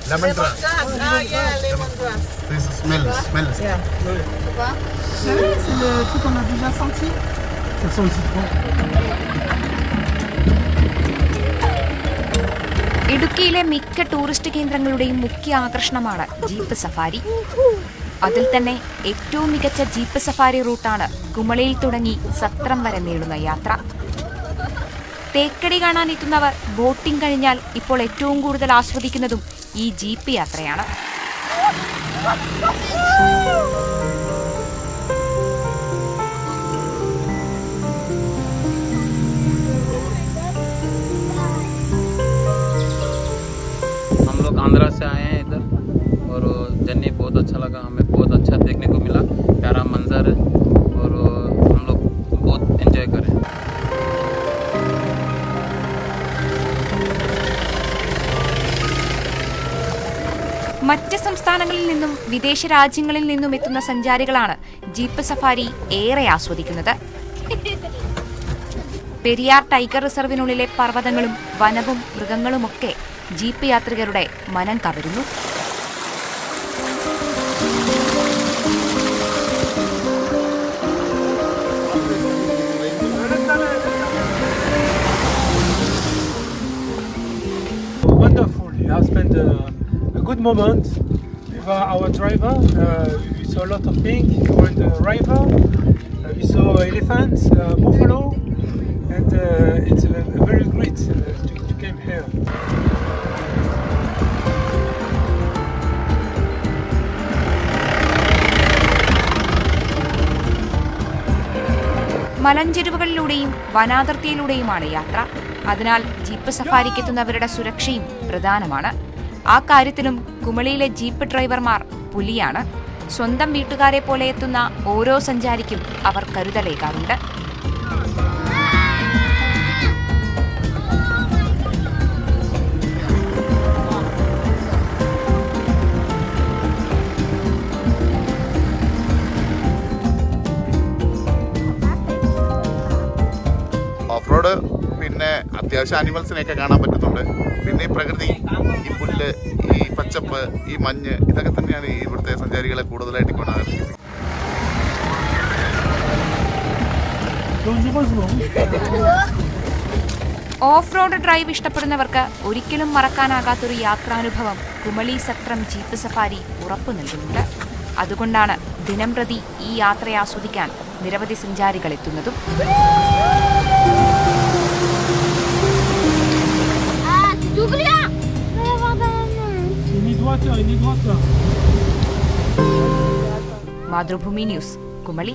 Lemongrass. Lemongrass. This smells. Yeah. Quoi? C'est le truc qu'on a déjà senti. Ça sent le citron. ഇടുക്കിയിലെ മിക്ക tourist കേന്ദ്രങ്ങളുടെയും മുഖ്യ ആകർഷണമാണ് jeep safari. അതിൽ തന്നെ ഏറ്റവും മികച്ച ജീപ്പ് സഫാരി റൂട്ടാണ് കുമളിയിൽ തുടങ്ങി സത്രം വരെ നീളുന്ന യാത്ര. തേക്കടി കാണാനെത്തുന്നവർ ബോട്ടിംഗ് കഴിഞ്ഞാൽ ഇപ്പോൾ ഏറ്റവും കൂടുതൽ ആസ്വദിക്കുന്നതും ഈ ജീപ്പ് യാത്രയാണ്. आंध्रा से आए हैं इधर और जर्नी बहुत अच्छा लगा. हमें बहुत अच्छा देखने को मिला. प्यारा मंजर है और हम लोग बहुत एंजॉय करें. മറ്റ് സംസ്ഥാനങ്ങളിൽ നിന്നും വിദേശ രാജ്യങ്ങളിൽ നിന്നും എത്തുന്ന സഞ്ചാരികളാണ് ജീപ്പ് സഫാരി ഏറെ ആസ്വദിക്കുന്നത്. പെരിയാർ ടൈഗർ റിസർവിനുള്ളിലെ പർവ്വതങ്ങളും വനവും മൃഗങ്ങളുമൊക്കെ ജീപ്പ് യാത്രികരുടെ മനം കവരുന്നു. Wonderful. We have spent a good moment with our driver. We saw a lot of things. We went the river. We saw elephants, buffalo, and it's very great to come here. മലഞ്ചെരുവുകളിലൂടെയും വനാതിർത്തിയിലൂടെയുമാണ് യാത്ര. അതിനാൽ jeep സഫാരിക്കെത്തുന്നവരുടെ സുരക്ഷയും പ്രധാനമാണ്. ആ കാര്യത്തിലും കുമളിയിലെ jeep ഡ്രൈവർമാർ പുലിയാണ്. സ്വന്തം വീട്ടുകാരെ പോലെ എത്തുന്ന ഓരോ സഞ്ചാരിക്കും അവർ കരുതലേകാറുണ്ട്. ഓഫ് റോഡ് പിന്നെ അത്യാവശ്യം ആനിമൽസിനെയൊക്കെ കാണാൻ പറ്റുന്നുണ്ട്. പിന്നെ ഈ പ്രകൃതി, ഈ പുല്ല്, ഈ പച്ചപ്പ്, ഈ മഞ്ഞ്, ഇതൊക്കെ തന്നെയാണ് ഈ ഇവിടുത്തെ സഞ്ചാരികളെ കൂടുതലായിട്ട് കൊണ്ടാകുന്നത്. ഓഫ് റോഡ് ഡ്രൈവ് ഇഷ്ടപ്പെടുന്നവർക്ക് ഒരിക്കലും മറക്കാനാകാത്തൊരു യാത്രാനുഭവം കുമളി സത്രം ജീപ്പ് സഫാരി ഉറപ്പു നൽകുന്നുണ്ട്. അതുകൊണ്ടാണ് ദിനംപ്രതി ഈ യാത്രയെ ആസ്വദിക്കാൻ നിരവധി സഞ്ചാരികൾ എത്തുന്നതും. മാതൃഭൂമി ന്യൂസ്, കുമളി.